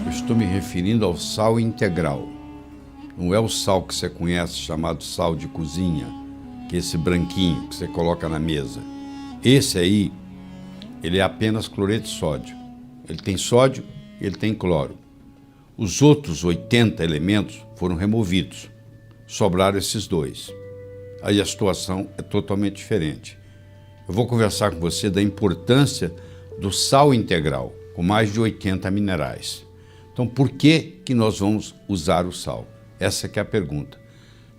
Eu estou me referindo ao sal integral. Não é o sal que você conhece, chamado sal de cozinha, que é esse branquinho que você coloca na mesa. Esse aí, ele é apenas cloreto de sódio. Ele tem sódio e ele tem cloro. Os outros 80 elementos foram removidos. Sobraram esses dois. Aí a situação é totalmente diferente. Eu vou conversar com você da importância do sal integral, com mais de 80 minerais. Então, por que nós vamos usar o sal? Essa que é a pergunta.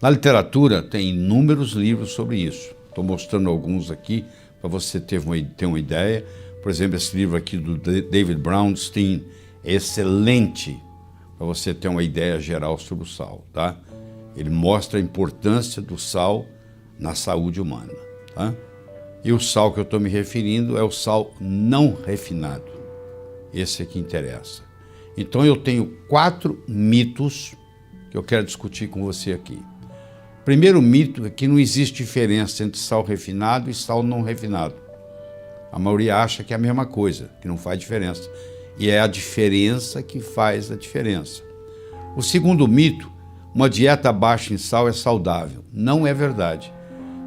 Na literatura, tem inúmeros livros sobre isso. Estou mostrando alguns aqui para você ter uma ideia. Por exemplo, esse livro aqui do David Brownstein é excelente para você ter uma ideia geral sobre o sal, tá? Ele mostra a importância do sal na saúde humana, tá? E o sal que eu estou me referindo é o sal não refinado. Esse é que interessa. Então eu tenho 4 mitos que eu quero discutir com você aqui. Primeiro mito é que não existe diferença entre sal refinado e sal não refinado. A maioria acha que é a mesma coisa, que não faz diferença. E é a diferença que faz a diferença. O segundo mito, uma dieta baixa em sal é saudável. Não é verdade.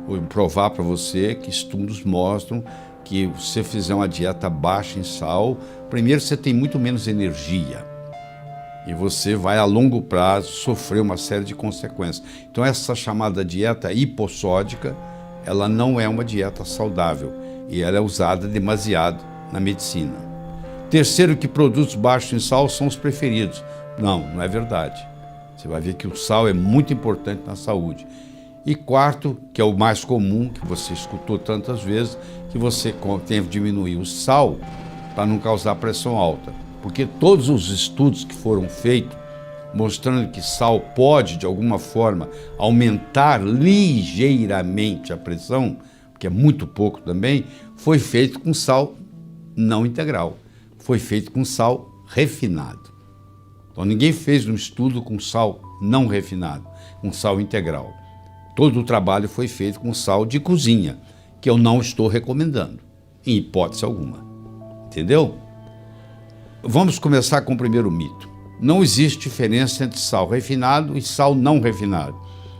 Vou provar para você que estudos mostram que se você fizer uma dieta baixa em sal, primeiro você tem muito menos energia. E você vai a longo prazo sofrer uma série de consequências. Então essa chamada dieta hipossódica, ela não é uma dieta saudável e ela é usada demasiado na medicina. Terceiro, que produtos baixos em sal são os preferidos. Não é verdade. Você vai ver que o sal é muito importante na saúde. E quarto, que é o mais comum, que você escutou tantas vezes, que você tem que diminuir o sal para não causar pressão alta. Porque todos os estudos que foram feitos, mostrando que sal pode, de alguma forma, aumentar ligeiramente a pressão, que é muito pouco também, foi feito com sal não integral. Foi feito com sal refinado. Então ninguém fez um estudo com sal não refinado, com sal integral. Todo o trabalho foi feito com sal de cozinha, que eu não estou recomendando, em hipótese alguma. Entendeu? Vamos começar com o primeiro mito. Não existe diferença entre sal refinado e sal não refinado.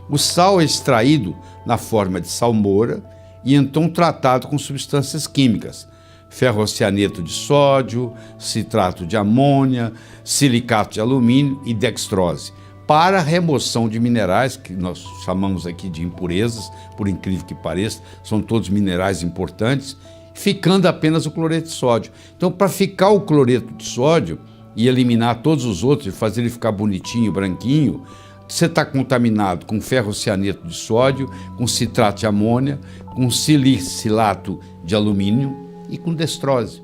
O sal é extraído na forma de salmoura e então tratado com substâncias químicas, ferrocianeto de sódio, citrato de amônia, silicato de alumínio e dextrose, para a remoção de minerais, que nós chamamos aqui de impurezas, por incrível que pareça, são todos minerais importantes, ficando apenas o cloreto de sódio. Então, para ficar o cloreto de sódio e eliminar todos os outros e fazer ele ficar bonitinho, branquinho, você está contaminado com ferrocianeto de sódio, com citrato de amônia, com silicilato de alumínio e com dextrose,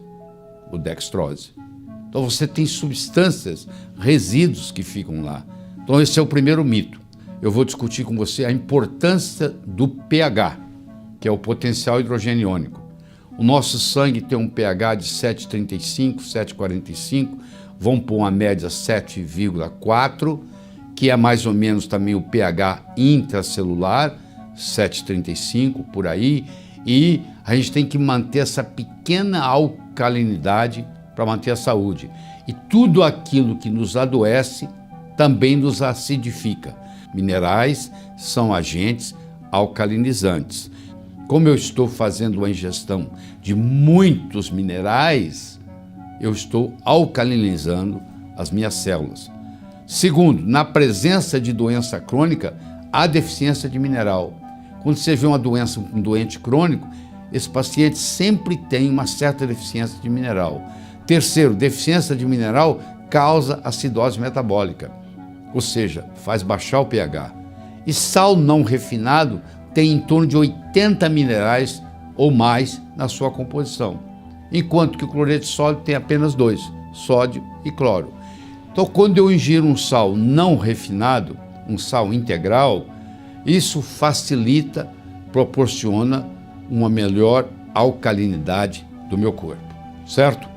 ou dextrose. Então você tem substâncias, resíduos que ficam lá. Então esse é o primeiro mito. Eu vou discutir com você a importância do pH, que é o potencial hidrogênio iônico. O nosso sangue tem um pH de 7,35, 7,45, vamos pôr uma média 7,4, que é mais ou menos também o pH intracelular, 7,35 por aí, e a gente tem que manter essa pequena alcalinidade para manter a saúde. E tudo aquilo que nos adoece também nos acidifica. Minerais são agentes alcalinizantes. Como eu estou fazendo uma ingestão de muitos minerais, eu estou alcalinizando as minhas células. Segundo, na presença de doença crônica, há deficiência de mineral. Quando você vê um doente crônico, esse paciente sempre tem uma certa deficiência de mineral. Terceiro, deficiência de mineral causa acidose metabólica, ou seja, faz baixar o pH. E sal não refinado tem em torno de 80 minerais ou mais na sua composição, enquanto que o cloreto de sódio tem apenas 2, sódio e cloro. Então, quando eu ingiro um sal não refinado, um sal integral, isso facilita, proporciona uma melhor alcalinidade do meu corpo, certo?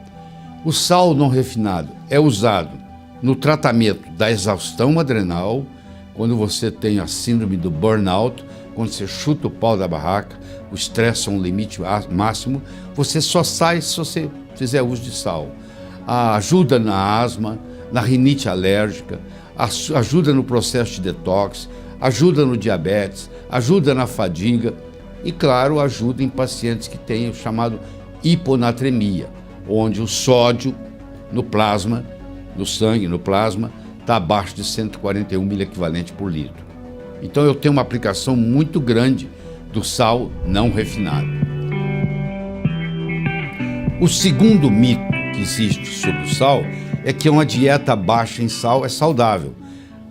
O sal não refinado é usado no tratamento da exaustão adrenal, quando você tem a síndrome do burnout, quando você chuta o pau da barraca, o estresse é um limite máximo, você só sai se você fizer uso de sal. Ajuda na asma, na rinite alérgica, ajuda no processo de detox, ajuda no diabetes, ajuda na fadiga e, claro, ajuda em pacientes que têm o chamado hiponatremia, onde o sódio no plasma, no sangue, no plasma, está abaixo de 141 miliequivalente por litro. Então eu tenho uma aplicação muito grande do sal não refinado. O segundo mito que existe sobre o sal é que uma dieta baixa em sal é saudável.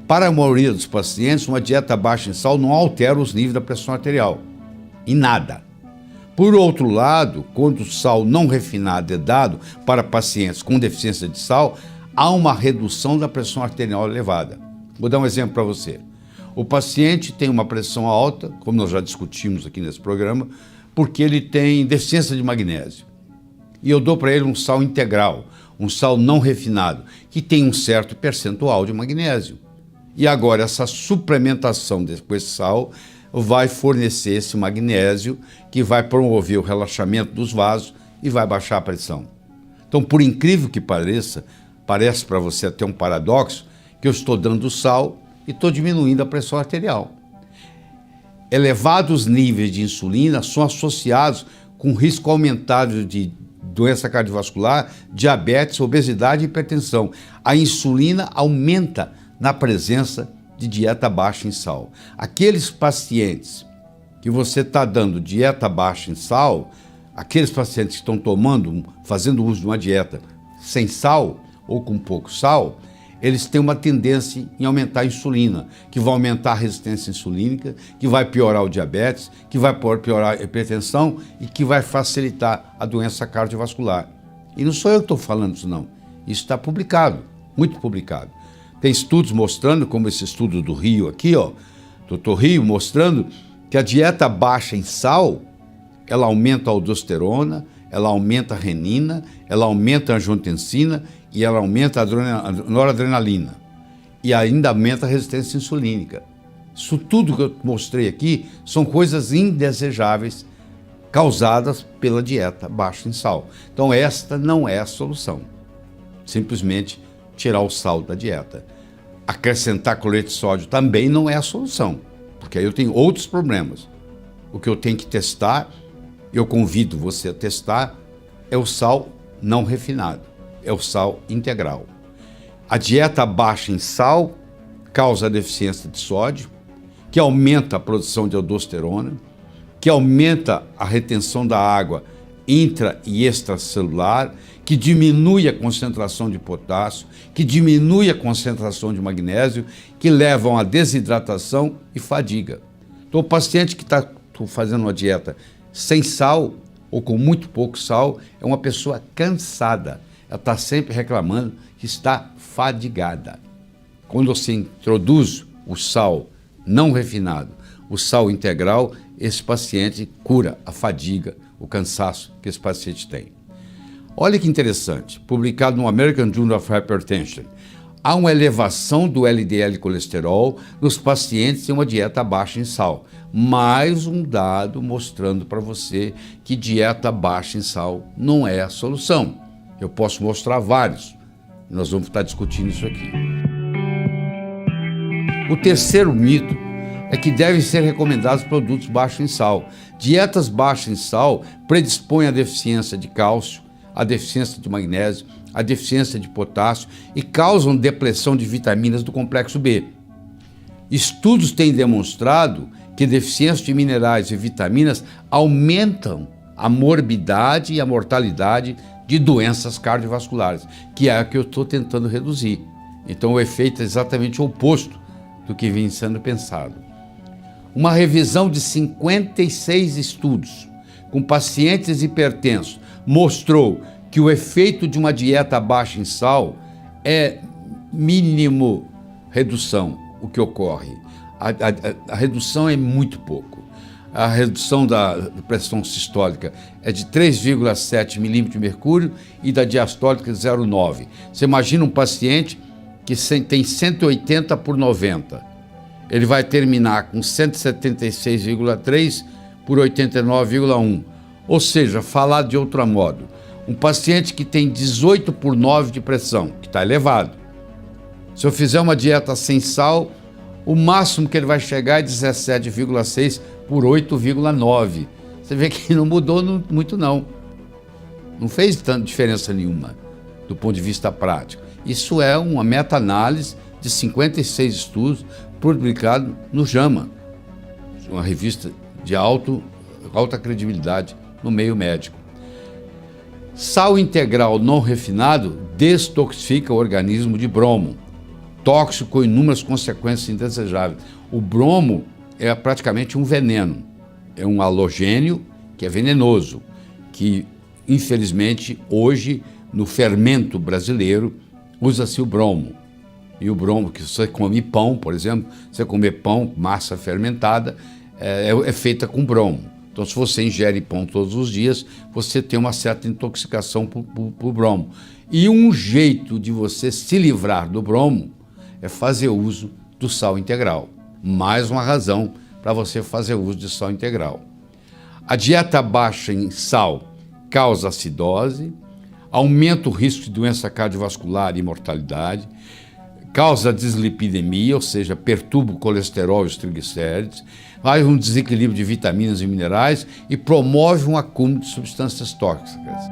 Para a maioria dos pacientes, uma dieta baixa em sal não altera os níveis da pressão arterial, em nada. Por outro lado, quando o sal não refinado é dado para pacientes com deficiência de sal, há uma redução da pressão arterial elevada. Vou dar um exemplo para você. O paciente tem uma pressão alta, como nós já discutimos aqui nesse programa, porque ele tem deficiência de magnésio. E eu dou para ele um sal integral, um sal não refinado, que tem um certo percentual de magnésio. E agora essa suplementação com esse sal vai fornecer esse magnésio que vai promover o relaxamento dos vasos e vai baixar a pressão. Então, por incrível que pareça, parece para você até um paradoxo, que eu estou dando sal e estou diminuindo a pressão arterial. Elevados níveis de insulina são associados com risco aumentado de doença cardiovascular, diabetes, obesidade e hipertensão. A insulina aumenta na presença de dieta baixa em sal. Aqueles pacientes que você está dando dieta baixa em sal, aqueles pacientes que estão fazendo uso de uma dieta sem sal ou com pouco sal, eles têm uma tendência em aumentar a insulina, que vai aumentar a resistência insulínica, que vai piorar o diabetes, que vai piorar a hipertensão e que vai facilitar a doença cardiovascular. E não sou eu que estou falando isso, não. Isso está publicado, muito publicado. Tem estudos mostrando, como esse estudo do Rio aqui, Dr. Rio, mostrando que a dieta baixa em sal, ela aumenta a aldosterona, ela aumenta a renina, ela aumenta a angiotensina e ela aumenta a noradrenalina. E ainda aumenta a resistência insulínica. Isso tudo que eu mostrei aqui são coisas indesejáveis causadas pela dieta baixa em sal. Então esta não é a solução. Simplesmente tirar o sal da dieta. Acrescentar cloreto de sódio também não é a solução, porque aí eu tenho outros problemas. O que eu tenho que testar, eu convido você a testar, é o sal não refinado, é o sal integral. A dieta baixa em sal causa deficiência de sódio, que aumenta a produção de aldosterona, que aumenta a retenção da água intra e extracelular, que diminui a concentração de potássio, que diminui a concentração de magnésio, que levam a desidratação e fadiga. Então, o paciente que está fazendo uma dieta sem sal ou com muito pouco sal é uma pessoa cansada. Ela está sempre reclamando que está fadigada. Quando você introduz o sal não refinado, o sal integral, esse paciente cura a fadiga, o cansaço que esse paciente tem. Olha que interessante, publicado no American Journal of Hypertension. Há uma elevação do LDL colesterol nos pacientes em uma dieta baixa em sal. Mais um dado mostrando para você que dieta baixa em sal não é a solução. Eu posso mostrar vários. Nós vamos estar discutindo isso aqui. O terceiro mito é que devem ser recomendados produtos baixos em sal. Dietas baixas em sal predispõem à deficiência de cálcio, à deficiência de magnésio, à deficiência de potássio e causam depressão de vitaminas do complexo B. Estudos têm demonstrado que deficiência de minerais e vitaminas aumentam a morbidade e a mortalidade de doenças cardiovasculares, que é a que eu estou tentando reduzir. Então o efeito é exatamente o oposto do que vem sendo pensado. Uma revisão de 56 estudos com pacientes hipertensos mostrou que o efeito de uma dieta baixa em sal é mínimo redução, o que ocorre. A redução é muito pouco. A redução da pressão sistólica é de 3,7 milímetros de mercúrio e da diastólica de 0,9. Você imagina um paciente que tem 180 por 90. ele vai terminar com 176,3 por 89,1. Ou seja, falar de outro modo, um paciente que tem 18 por 9 de pressão, que está elevado. Se eu fizer uma dieta sem sal, o máximo que ele vai chegar é 17,6 por 8,9. Você vê que não mudou muito não. Não fez tanta diferença nenhuma do ponto de vista prático. Isso é uma meta-análise de 56 estudos publicados no JAMA, uma revista de alta credibilidade no meio médico. Sal integral não refinado destoxifica o organismo de bromo, tóxico com inúmeras consequências indesejáveis. O bromo é praticamente um veneno, é um halogênio que é venenoso, que infelizmente hoje no fermento brasileiro usa-se o bromo. E o bromo, que você come pão, por exemplo, você comer pão, massa fermentada, é feita com bromo. Então, se você ingere pão todos os dias, você tem uma certa intoxicação por bromo. E um jeito de você se livrar do bromo é fazer uso do sal integral. Mais uma razão para você fazer uso de sal integral. A dieta baixa em sal causa acidose, aumenta o risco de doença cardiovascular e mortalidade, causa dislipidemia, ou seja, perturba o colesterol e os triglicérides, faz um desequilíbrio de vitaminas e minerais e promove um acúmulo de substâncias tóxicas.